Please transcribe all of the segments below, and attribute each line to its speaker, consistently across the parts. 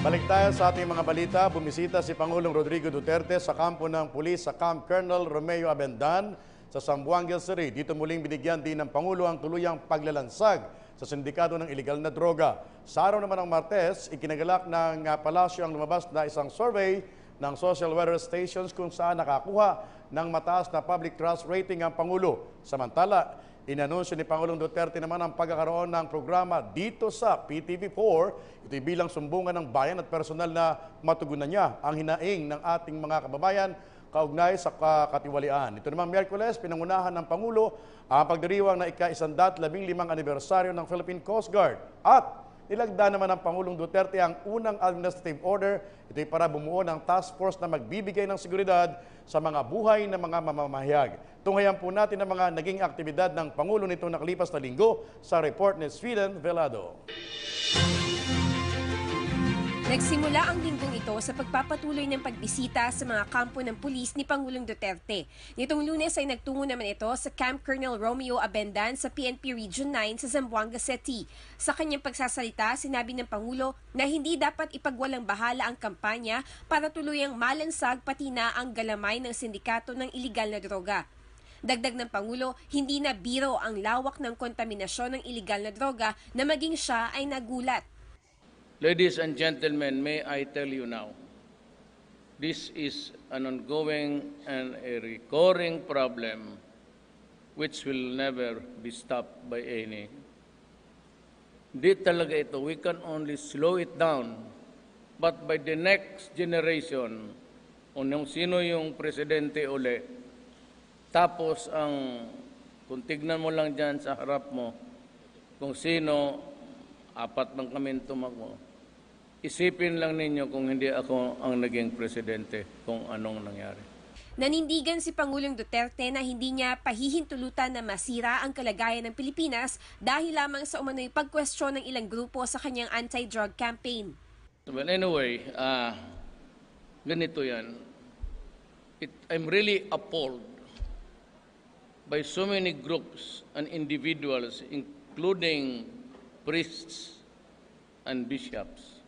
Speaker 1: Balik tayo sa ating mga balita. Bumisita si Pangulong Rodrigo Duterte sa kampo ng pulis sa Camp Colonel Romeo Abendan sa Zamboanga City. Dito muling binigyan din ng Pangulo ang tuluyang paglalansag sa sindikato ng iligal na droga. Sa araw naman ng Martes, ikinagalak ng palasyo ang lumabas na isang survey ng social weather stations kung saan nakakuha ng mataas na public trust rating ang Pangulo. Samantala, inanunsyo ni Pangulong Duterte naman ang pagkakaroon ng programa dito sa PTV4. Ito'y bilang sumbungan ng bayan at personal na matugunan niya ang hinaing ng ating mga kababayan kaugnay sa katiwalian. Ito namang Miyerkules, pinangunahan ng Pangulo ang pagdiriwang na ika-115 anibersaryo ng Philippine Coast Guard. At nilagda naman ng Pangulong Duterte ang unang administrative order. Ito'y para bumuo ng task force na magbibigay ng seguridad sa mga buhay ng mga mamamahayag. Tunghayan po natin ang mga naging aktibidad ng Pangulo nitong nakalipas na linggo sa report ni Sweden Velado.
Speaker 2: Nagsimula ang linggong ito sa pagpapatuloy ng pagbisita sa mga kampo ng pulis ni Pangulong Duterte. Nitong Lunes ay nagtungo naman ito sa Camp Colonel Romeo Abendan sa PNP Region 9 sa Zamboanga City. Sa kanyang pagsasalita, sinabi ng Pangulo na hindi dapat ipagwalang bahala ang kampanya para tuluyang malansag pati na ang galamay ng sindikato ng iligal na droga. Dagdag ng Pangulo, hindi na biro ang lawak ng kontaminasyon ng iligal na droga na maging siya ay nagulat.
Speaker 3: Ladies and gentlemen, may I tell you now, this is an ongoing and a recurring problem which will never be stopped by any. Hindi talaga ito. We can only slow it down. But by the next generation, kung sino yung presidente uli, tapos kung tignan mo lang dyan sa harap mo, kung sino, apat man kami tumakbo, isipin lang ninyo kung hindi ako ang naging presidente, kung anong nangyari.
Speaker 2: Nanindigan si Pangulong Duterte na hindi niya pahihintulutan na masira ang kalagayan ng Pilipinas dahil lamang sa umano'y pagkwestiyon ng ilang grupo sa kanyang anti-drug campaign.
Speaker 3: Well, anyway, ganito yan. I'm really appalled by so many groups and individuals, including priests and bishops,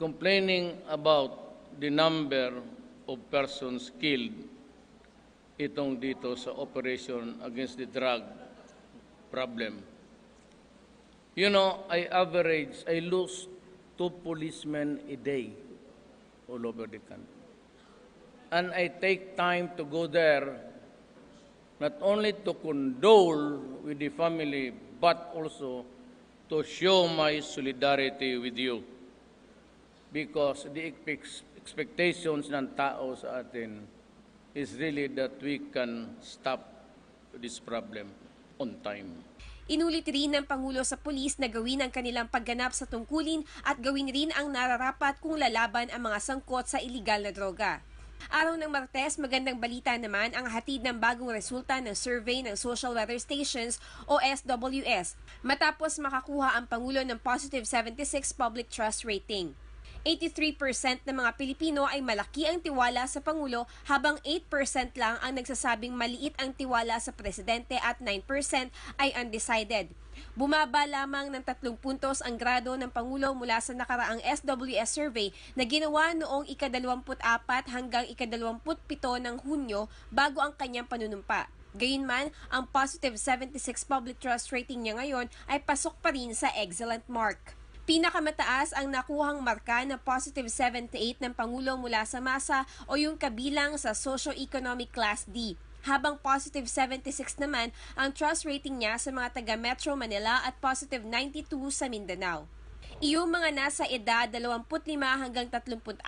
Speaker 3: complaining about the number of persons killed itong dito sa operation against the drug problem. You know, I lose 2 policemen a day all over the country. And I take time to go there, not only to condole with the family, but also to show my solidarity with you. Because the expectations ng tao sa atin is really that we can stop this problem on time.
Speaker 2: Inulit rin ng Pangulo sa pulis na gawin ang kanilang pagganap sa tungkulin at gawin rin ang nararapat kung lalaban ang mga sangkot sa iligal na droga. Araw ng Martes, magandang balita naman ang hatid ng bagong resulta ng survey ng Social Weather Stations o SWS matapos makakuha ang Pangulo ng positive 76 public trust rating. 83% ng mga Pilipino ay malaki ang tiwala sa Pangulo habang 8% lang ang nagsasabing maliit ang tiwala sa Presidente at 9% ay undecided. Bumaba lamang ng 3 puntos ang grado ng Pangulo mula sa nakaraang SWS survey na ginawa noong ika-24 hanggang ika-27 ng Hunyo bago ang kanyang panunumpa. Gayunman, ang positive 76 public trust rating niya ngayon ay pasok pa rin sa excellent mark. Pinakamataas ang nakuhang marka na positive 78 ng Pangulo mula sa masa o yung kabilang sa socio-economic class D. Habang positive 76 naman ang trust rating niya sa mga taga Metro Manila at positive 92 sa Mindanao. Iyong mga nasa edad 25 hanggang 34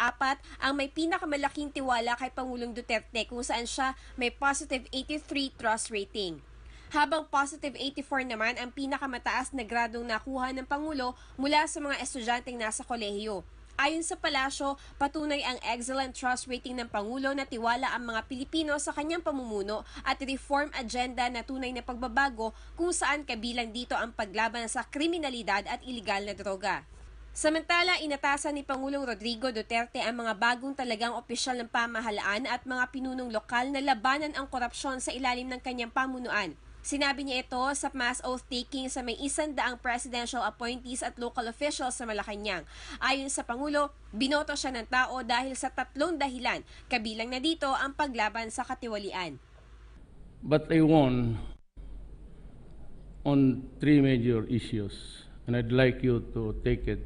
Speaker 2: ang may pinakamalaking tiwala kay Pangulong Duterte kung saan siya may positive 83 trust rating. Habang positive 84 naman ang pinakamataas na gradong nakuha ng Pangulo mula sa mga estudyanteng nasa kolehiyo. Ayon sa palasyo, patunay ang excellent trust rating ng Pangulo na tiwala ang mga Pilipino sa kanyang pamumuno at reform agenda na tunay na pagbabago kung saan kabilang dito ang paglaban sa kriminalidad at iligal na droga. Samantala, inatasan ni Pangulong Rodrigo Duterte ang mga bagong talagang opisyal ng pamahalaan at mga pinunong lokal na labanan ang korupsyon sa ilalim ng kanyang pamunuan. Sinabi niya ito sa mass oath-taking sa may 100 presidential appointees at local officials sa Malacanang. Ayon sa Pangulo, binoto siya ng tao dahil sa 3 dahilan, kabilang na dito ang paglaban sa katiwalian.
Speaker 3: But I won on 3 major issues, and I'd like you to take it,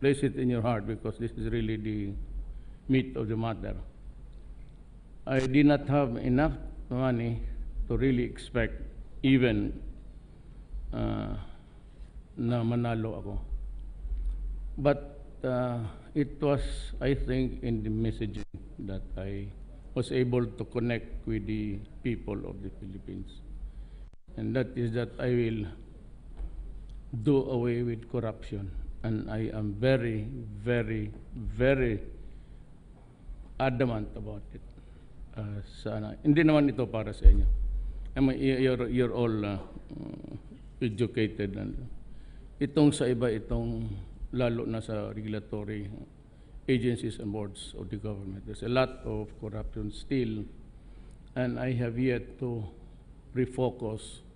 Speaker 3: place it in your heart, because this is really the meat of the matter. I did not have enough money to really expect even na manalo ako. But it was, I think, in the messaging that I was able to connect with the people of the Philippines. And that is that I will do away with corruption. And I am very, very, very adamant about it. Sana. Hindi naman ito para sa inyo. You're all educated. Itong sa iba, itong lalo na sa regulatory agencies and boards of the government. There's a lot of corruption still, and I have yet to refocus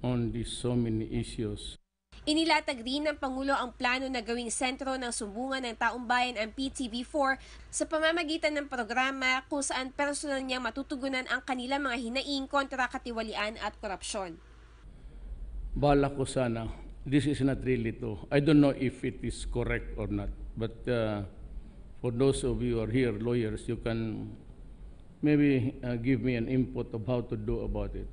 Speaker 3: on these so many issues.
Speaker 2: Inilatag rin ng Pangulo ang plano na gawing sentro ng sumbungan ng taong bayan ang PTV4 sa pamamagitan ng programa kung saan personal niyang matutugunan ang kanilang mga hinaing kontra katiwalian at korupsyon.
Speaker 3: Bala ko sana, this is not really true. I don't know if it is correct or not, but for those of you who are here, lawyers, you can maybe give me an input of how to do about it.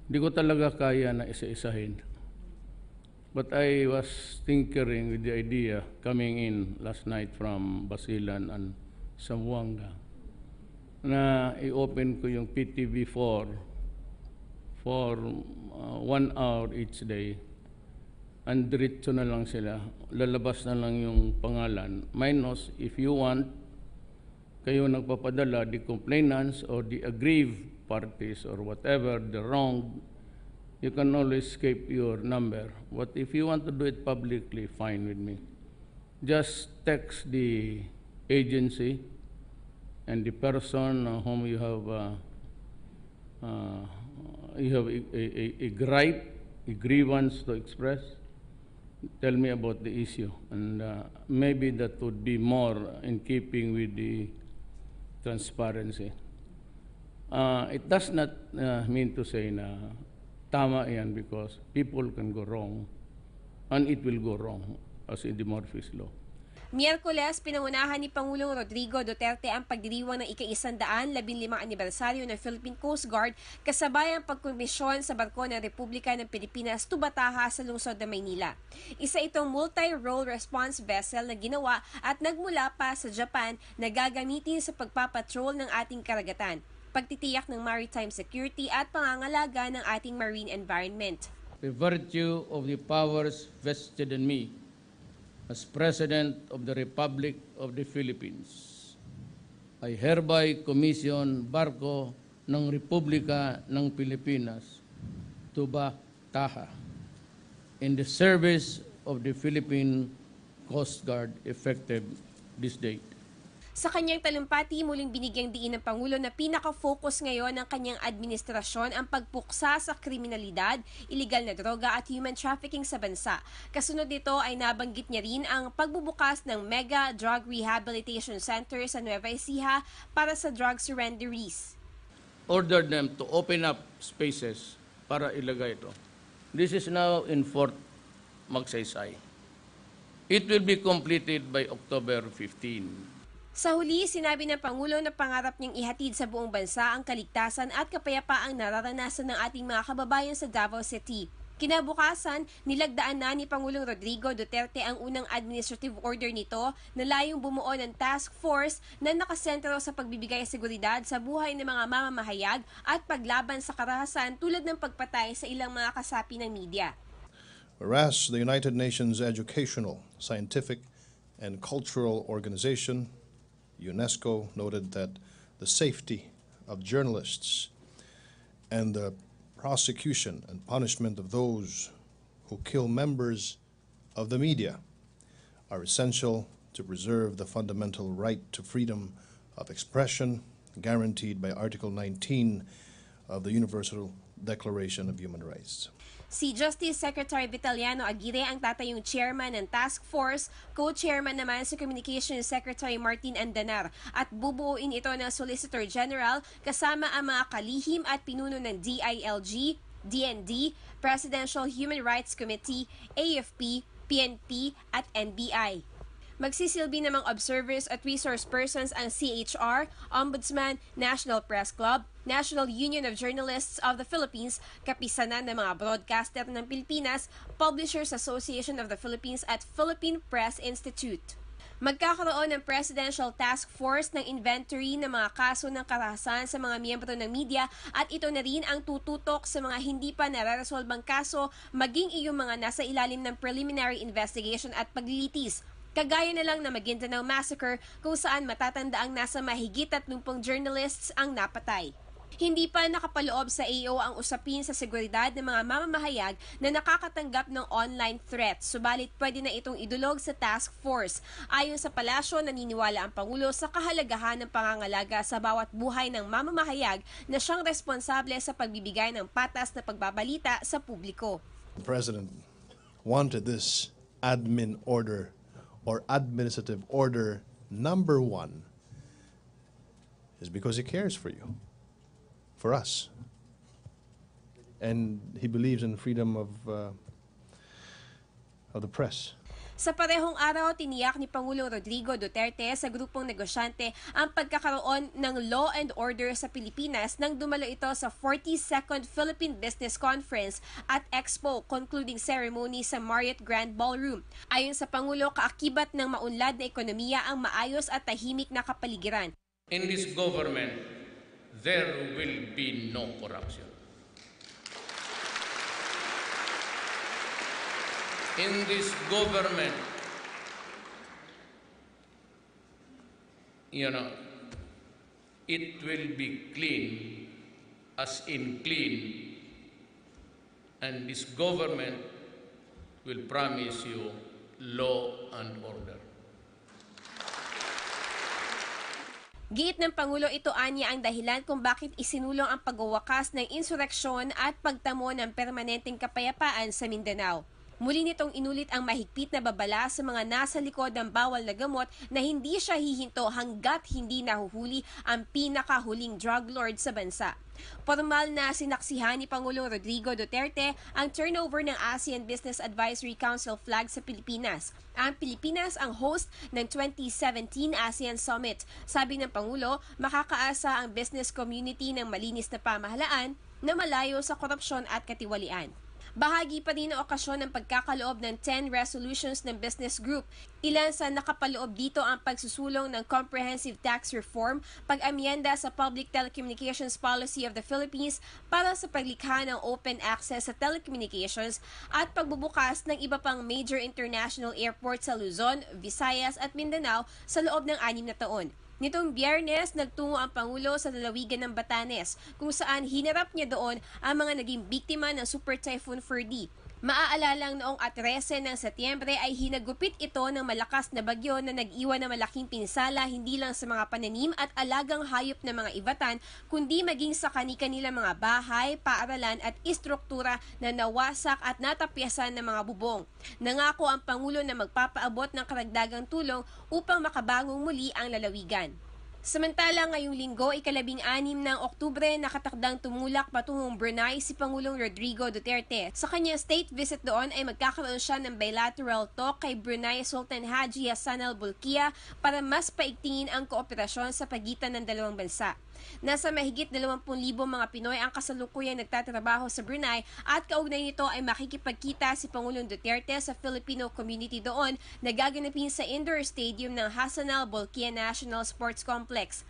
Speaker 3: Hindi ko talaga kaya na isa-isahin. But I was tinkering with the idea coming in last night from Basilan and Zamboanga na i-open ko yung PTV4 for 1 hour each day. And diretso na lang sila. Lalabas na lang yung pangalan. Minus, if you want, kayo nagpapadala, the complainants or the aggrieved parties or whatever, the wrong, you can always escape your number. But if you want to do it publicly, fine with me. Just text the agency and the person whom you have a gripe, a grievance to express. Tell me about the issue, and maybe that would be more in keeping with the transparency. It does not mean to say na tama yan, because people can go wrong, and it will go wrong as in the Murphy's Law.
Speaker 2: Miyerkules, pinangunahan ni Pangulong Rodrigo Duterte ang pagdiriwang ng ika-115 anibersaryo ng Philippine Coast Guard kasabay ang pagkomisyon sa barko ng Republika ng Pilipinas Tubataha sa lungsod ng Maynila. Isa itong multi-role response vessel na ginawa at nagmula pa sa Japan na gagamitin sa pagpapatrol ng ating karagatan, pagtitiyak ng maritime security at pangangalaga ng ating marine environment.
Speaker 3: By virtue of the powers vested in me as President of the Republic of the Philippines, I hereby commission barko ng Republika ng Pilipinas, Tubataha, in the service of the Philippine Coast Guard effective this date.
Speaker 2: Sa kanyang talumpati, muling binigyang diin ng Pangulo na pinaka-focus ngayon ng kanyang administrasyon ang pagpuksa sa kriminalidad, iligal na droga at human trafficking sa bansa. Kasunod nito ay nabanggit niya rin ang pagbubukas ng Mega Drug Rehabilitation Center sa Nueva Ecija para sa drug surrenderies.
Speaker 3: Ordered them to open up spaces para ilagay ito. This is now in Fort Magsaysay. It will be completed by October 15.
Speaker 2: Sa huli, sinabi ng Pangulo na pangarap niyang ihatid sa buong bansa ang kaligtasan at kapayapaang nararanasan ng ating mga kababayan sa Davao City. Kinabukasan, nilagdaan na ni Pangulong Rodrigo Duterte ang unang administrative order nito na layong bumuo ng task force na nakasentro sa pagbibigay seguridad sa buhay ng mga mamamahayag at paglaban sa karahasan tulad ng pagpatay sa ilang mga kasapi ng media.
Speaker 4: Whereas the United Nations Educational, Scientific, and Cultural Organization, UNESCO, noted that the safety of journalists and the prosecution and punishment of those who kill members of the media are essential to preserve the fundamental right to freedom of expression guaranteed by Article 19 of the Universal Declaration of Human Rights.
Speaker 2: Si Justice Secretary Vitaliano Aguirre ang tatayong chairman ng task force, co-chairman naman si Communications Secretary Martin Andanar at bubuuin ito ng Solicitor General kasama ang mga kalihim at pinuno ng DILG, DND, Presidential Human Rights Committee, AFP, PNP at NBI. Magsisilbi namang observers at resource persons ang CHR, Ombudsman, National Press Club, National Union of Journalists of the Philippines, kapisanan ng mga broadcaster ng Pilipinas, Publishers Association of the Philippines at Philippine Press Institute. Magkakaroon ng Presidential Task Force ng inventory ng mga kaso ng karahasan sa mga miyembro ng media at ito na rin ang tututok sa mga hindi pa nararesolbang kaso maging iyong mga nasa ilalim ng preliminary investigation at paglilitis. Kagaya na lang na Maguindanao Massacre kung saan matatandaang nasa mahigit 30 journalists ang napatay. Hindi pa nakapaloob sa AO ang usapin sa seguridad ng mga mamamahayag na nakakatanggap ng online threat, subalit pwede na itong idulog sa task force. Ayon sa palasyo, naniniwala ang Pangulo sa kahalagahan ng pangangalaga sa bawat buhay ng mamamahayag na siyang responsable sa pagbibigay ng patas na pagbabalita sa publiko.
Speaker 4: The President wanted this admin order or administrative order number 1 is because he cares for you, for us. And he believes in freedom of the press.
Speaker 2: Sa parehong araw, tiniyak ni Pangulong Rodrigo Duterte sa grupong negosyante ang pagkakaroon ng law and order sa Pilipinas nang dumalo ito sa 42nd Philippine Business Conference at Expo concluding ceremony sa Marriott Grand Ballroom. Ayon sa Pangulo, kaakibat ng maunlad na ekonomiya ang maayos at tahimik na kapaligiran.
Speaker 3: In this government, there will be no corruption. In this government, it will be clean, as in clean, and this government will promise you law and order.
Speaker 2: Giit ng Pangulo, ito anya ang dahilan kung bakit isinulong ang pagwawakas ng insureksyon at pagtamo ng permanenteng kapayapaan sa Mindanao. Muli nitong inulit ang mahigpit na babala sa mga nasa likod ng bawal na gamot na hindi siya hihinto hanggat hindi nahuhuli ang pinakahuling drug lord sa bansa. Formal na sinaksihan ni Pangulong Rodrigo Duterte ang turnover ng ASEAN Business Advisory Council flag sa Pilipinas. Ang Pilipinas ang host ng 2017 ASEAN Summit. Sabi ng Pangulo, makakaasa ang business community ng malinis na pamahalaan na malayo sa korupsyon at katiwalian. Bahagi pa din ang okasyon ng pagkakaloob ng 10 resolutions ng business group. Ilan sa nakapaloob dito ang pagsusulong ng comprehensive tax reform, pag-amyenda sa Public Telecommunications Policy of the Philippines para sa paglikha ng open access sa telecommunications at pagbubukas ng iba pang major international airports sa Luzon, Visayas at Mindanao sa loob ng 6 na taon. Nitong Biyernes, nagtungo ang Pangulo sa lalawigan ng Batanes kung saan hinarap niya doon ang mga naging biktima ng Super Typhoon Ferdy. Maaalalang noong 13 ng Setyembre ay hinagupit ito ng malakas na bagyo na nag-iwan ng malaking pinsala hindi lang sa mga pananim at alagang hayop ng mga ibatan kundi maging sa kani-kanilang mga bahay, paaralan at istruktura na nawasak at natapyasan ng mga bubong. Nangako ang Pangulo na magpapaabot ng karagdagang tulong upang makabangong muli ang lalawigan. Samantala, ngayong linggo, 16 ng Oktubre, nakatakdang tumulak patungong Brunei si Pangulong Rodrigo Duterte. Sa kanyang state visit doon ay magkakaroon siya ng bilateral talk kay Brunei Sultan Haji Hassan al-Bolkiah para mas paigtingin ang kooperasyon sa pagitan ng dalawang bansa. Nasa mahigit 20,000 mga Pinoy ang kasalukuyang nagtatrabaho sa Brunei at kaugnay nito ay makikipagkita si Pangulong Duterte sa Filipino community doon na gaganapin sa indoor stadium ng Hassan al-Bolkiah National Sports Complex.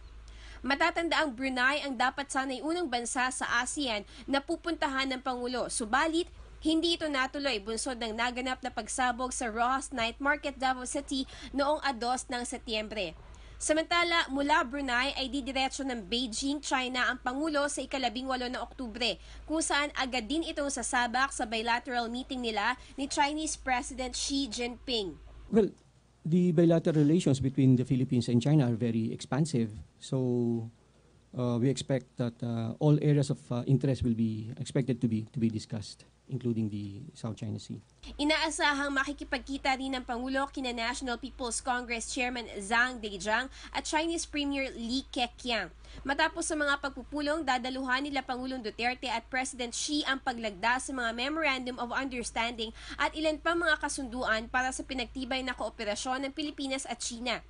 Speaker 2: Matatanda ang Brunei ang dapat sanay unang bansa sa ASEAN na pupuntahan ng Pangulo, subalit hindi ito natuloy bunsod ng naganap na pagsabog sa Rojas Night Market, Davao City noong 2 ng Setyembre. Samantala, mula Brunei ay didiretso ng Beijing, China ang Pangulo sa 18 na Oktubre, kung saan agad din itong sasabak sa bilateral meeting nila ni Chinese President Xi Jinping.
Speaker 5: Well, the bilateral relations between the Philippines and China are very expansive. So we expect that all areas of interest will be expected to be discussed, including the South China Sea.
Speaker 2: Inaasahang makikipagkita rin ng Pangulo kina National People's Congress Chairman Zhang Dejiang at Chinese Premier Li Keqiang. Matapos sa mga pagpupulong, dadaluhan nila Pangulong Duterte at President Xi ang paglagda sa mga Memorandum of Understanding at ilan pang mga kasunduan para sa pinagtibay na kooperasyon ng Pilipinas at China.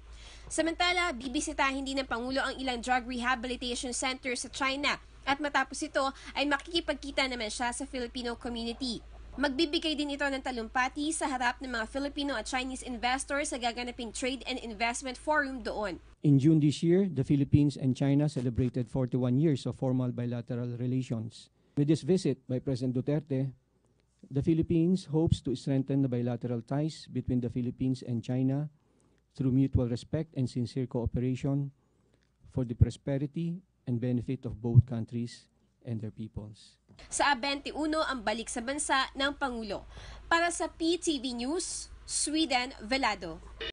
Speaker 2: Samantala, bibisitahin din ng Pangulo ang ilang drug rehabilitation centers sa China at matapos ito ay makikipagkita naman siya sa Filipino community. Magbibigay din ito ng talumpati sa harap ng mga Filipino at Chinese investors sa gaganaping Trade and Investment Forum doon.
Speaker 5: In June this year, the Philippines and China celebrated 41 years of formal bilateral relations. With this visit by President Duterte, the Philippines hopes to strengthen the bilateral ties between the Philippines and China through mutual respect and sincere cooperation for the prosperity and benefit of both countries and their peoples.
Speaker 2: Sa 21 ang balik sa bansa ng Pangulo. Para sa PTV News, Sweden Velado.